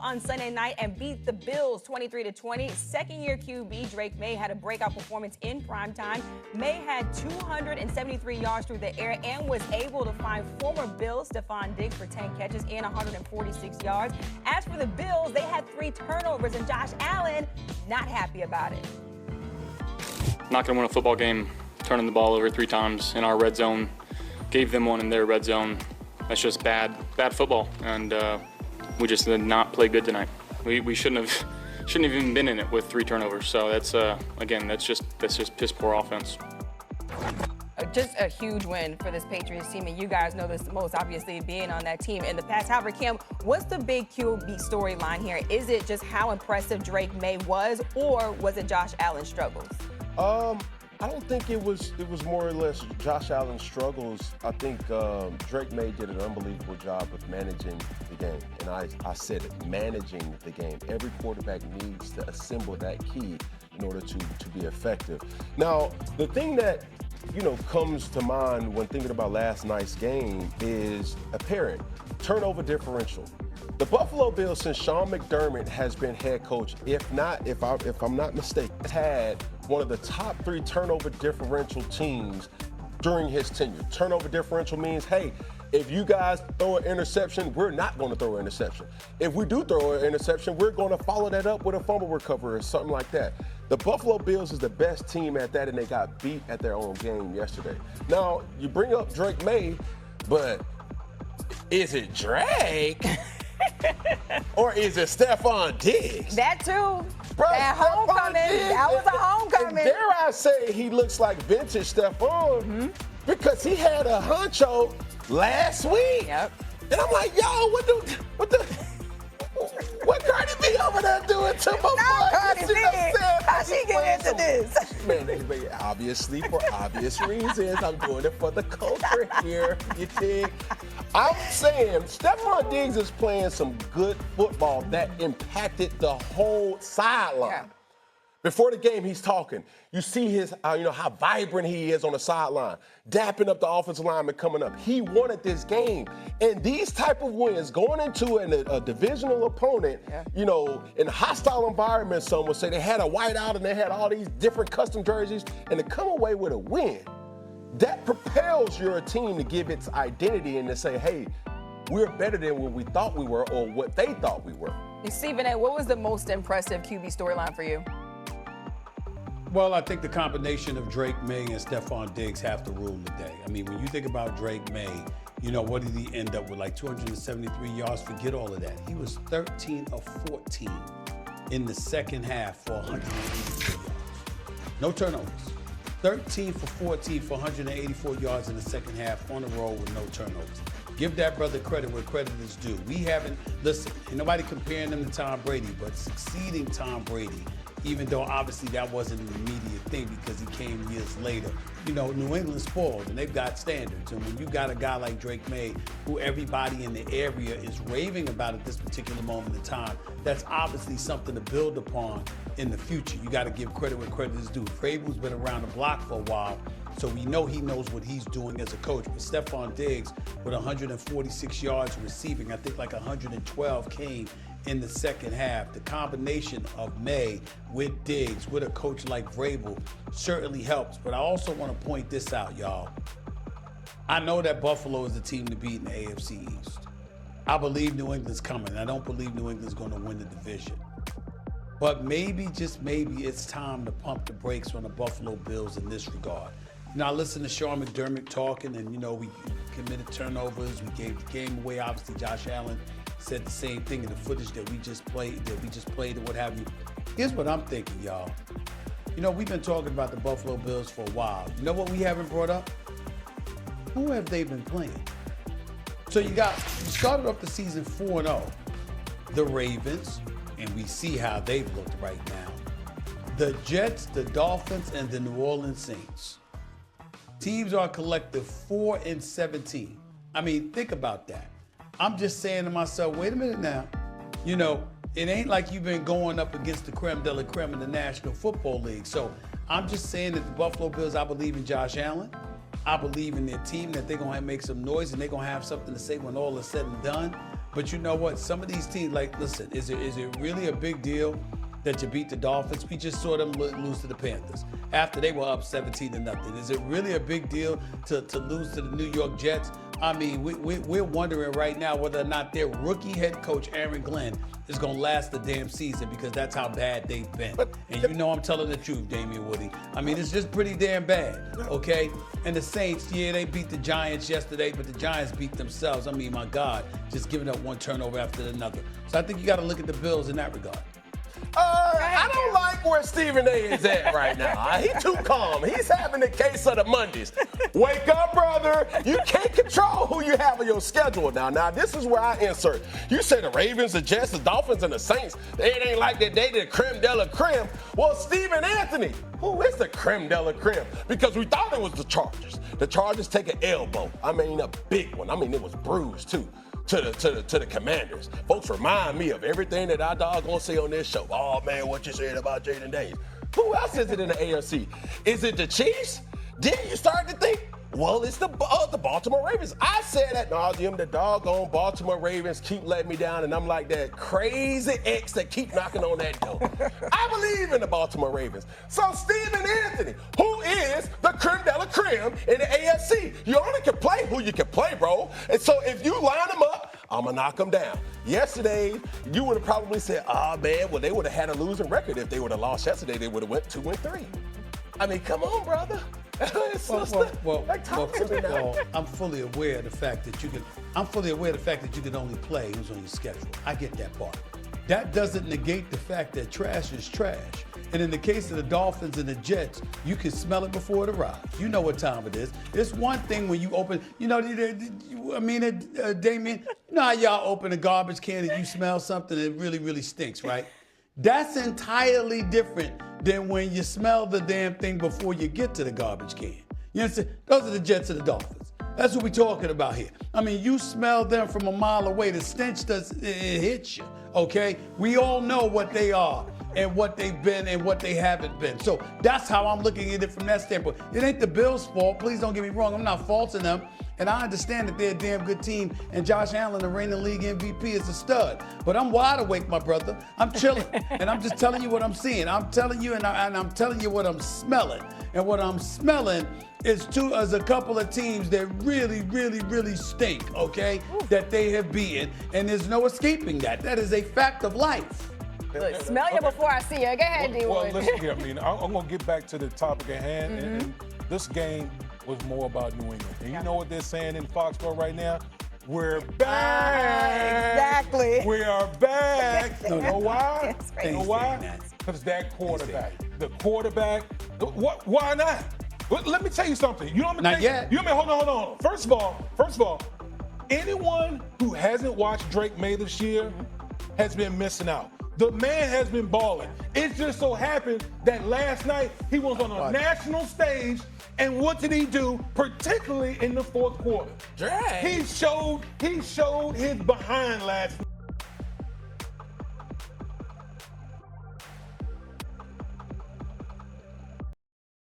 on Sunday night and beat the Bills 23-20. Second-year QB Drake May had a breakout performance in primetime. May had 273 yards through the air and was able to find former Bills Stephon Diggs for 10 catches and 146 yards. As for the Bills, they had 3 turnovers, and Josh Allen not happy about it. Not going to win a football game turning the ball over 3 times in our red zone. Gave them one in their red zone. That's just bad football, and we just did not play good tonight. We shouldn't have even been in it with 3 turnovers. So that's again, that's just piss poor offense. Just a huge win for this Patriots team, and you guys know this the most, obviously, being on that team in the past. However, Kim, what's the big QB storyline here? Is it just how impressive Drake May was, or was it Josh Allen's struggles? I don't think it was more or less Josh Allen's struggles. I think Drake May did an unbelievable job of managing the game. And I said it, managing the game. Every quarterback needs to assemble that key in order to be effective. Now, the thing that comes to mind when thinking about last night's game is apparent turnover differential. The Buffalo Bills, since Sean McDermott has been head coach, if I'm not mistaken, had one of the top 3 turnover differential teams during his tenure. Turnover differential means, hey, if you guys throw an interception, we're not going to throw an interception. If we do throw an interception, we're going to follow that up with a fumble recovery or something like that. The Buffalo Bills is the best team at that, and they got beat at their own game yesterday. Now, you bring up Drake May, but is it Drake? Or is it Stephon Diggs? That too. Bro, that homecoming. That was a homecoming. And dare I say he looks like vintage Stephon because he had a honcho last week. Yep. And I'm like, yo, what Cardi B over there doing to my boy? Cardi B. How she get into this? Man, obviously, for obvious reasons, I'm doing it for the culture here. You dig? I'm saying Stephon Diggs is playing some good football that impacted the whole sideline. Yeah. Before the game, he's talking. You see his, how vibrant he is on the sideline, dapping up the offensive lineman coming up. He wanted this game. And these type of wins, going into a divisional opponent, in a hostile environment, some would say they had a whiteout and they had all these different custom jerseys, and to come away with a win, that propels your team to give its identity and to say, hey, we're better than what we thought we were or what they thought we were. Stephen A., what was the most impressive QB storyline for you? Well, I think the combination of Drake May and Stephon Diggs have to rule the day. I mean, when you think about Drake May, what did he end up with? Like 273 yards? Forget all of that. He was 13 of 14 in the second half for 184 yards. No turnovers. 13 for 14 for 184 yards in the second half on the road with no turnovers. Give that brother credit where credit is due. Listen, ain't nobody comparing him to Tom Brady, but succeeding Tom Brady, even though obviously that wasn't an immediate thing because he came years later. New England's spoiled and they've got standards. And when you got a guy like Drake May, who everybody in the area is raving about at this particular moment in time, that's obviously something to build upon in the future. You got to give credit where credit is due. Vrabel's been around the block for a while, so we know he knows what he's doing as a coach. But Stephon Diggs with 146 yards receiving, I think like 112 came in the second half. The combination of May with Diggs, with a coach like Vrabel, certainly helps. But I also want to point this out, y'all. I know that Buffalo is the team to beat in the AFC East. I believe New England's coming. I don't believe New England's going to win the division. But maybe, just maybe, it's time to pump the brakes on the Buffalo Bills in this regard. I listened to Sean McDermott talking, and, we committed turnovers. We gave the game away. Obviously, Josh Allen said the same thing in the footage that we just played and what have you. Here's what I'm thinking, y'all. We've been talking about the Buffalo Bills for a while. You know what we haven't brought up? Who have they been playing? So you started off the season 4-0. The Ravens, and we see how they've looked right now. The Jets, the Dolphins, and the New Orleans Saints. Teams are collective 4-17. I mean, think about that. I'm just saying to myself, wait a minute now. It ain't like you've been going up against the creme de la creme in the National Football League. So I'm just saying that the Buffalo Bills, I believe in Josh Allen. I believe in their team, that they're going to make some noise and they're going to have something to say when all is said and done. But you know what? Some of these teams, like, listen, is it really a big deal that you beat the Dolphins? We just saw them lose to the Panthers after they were up 17-0. Is it really a big deal to lose to the New York Jets? I mean, we're wondering right now whether or not their rookie head coach, Aaron Glenn, is going to last the damn season, because that's how bad they've been. And you know I'm telling the truth, Damian Woody. I mean, it's just pretty damn bad, okay? And the Saints, yeah, they beat the Giants yesterday, but the Giants beat themselves. I mean, my God, just giving up one turnover after another. So I think you got to look at the Bills in that regard. I don't like where Stephen A is at right now. He's too calm. He's having the case of the Mondays. Wake up, brother. You can't control who you have on your schedule now. Now, this is where I insert. You say the Ravens, the Jets, the Dolphins, and the Saints, it ain't like that they the creme de la creme. Well, Stephen Anthony, who is the creme de la creme? Because we thought it was the Chargers. The Chargers take an elbow. I mean, a big one. I mean, it was bruised, too. To the Commanders. Folks remind me of everything that our dog gonna say on this show. Oh man, what you said about Jaden Daniels. Who else is it in the AFC? Is it the Chiefs? Then you start to think, well, it's the Baltimore Ravens. I said at nauseum, the doggone Baltimore Ravens keep letting me down, and I'm like that crazy ex that keep knocking on that door. I believe in the Baltimore Ravens. So Stephen Anthony, who is the creme de la creme in the AFC? You only can play who you can play, bro. And so if you line them up, I'm going to knock them down. Yesterday, you would have probably said, man, well, they would have had a losing record. If they would have lost yesterday, they would have went 2-3. I mean, come on, brother. I'm fully aware of the fact that you can only play who's on your schedule. I get that part. That doesn't negate the fact that trash is trash. And in the case of the Dolphins and the Jets, you can smell it before it arrives. You know what time it is. It's one thing when you open, Damian, you know how y'all open a garbage can and you smell something that really, really stinks, right? That's entirely different than when you smell the damn thing before you get to the garbage can. You understand? Those are the Jets and the Dolphins. That's what we're talking about here. I mean, you smell them from a mile away. The stench it hits you, okay? We all know what they are and what they've been and what they haven't been. So that's how I'm looking at it from that standpoint. It ain't the Bills' fault. Please don't get me wrong. I'm not faulting them. And I understand that they're a damn good team, and Josh Allen, the reigning league MVP, is a stud. But I'm wide awake, my brother. I'm chilling, and I'm just telling you what I'm seeing. I'm telling you, and I'm telling you what I'm smelling. And what I'm smelling is a couple of teams that really, really, really stink, okay, that they have beaten. And there's no escaping that. That is a fact of life. Look, smell you before I see you. Go ahead, D-Wood. Well, listen here. I mean, I'm going to get back to the topic at hand. And this game was more about New England. And you know what they're saying in Foxborough right now? We're back. Exactly. We are back. You know why? You know why? Because that quarterback. The quarterback. Why not? Let me tell you something. You know what I'm Not yet. Hold on. First of all, anyone who hasn't watched Drake May this year has been missing out. The man has been balling. It just so happened that last night he was on a national stage, and what did he do, particularly in the fourth quarter? He showed his behind last night.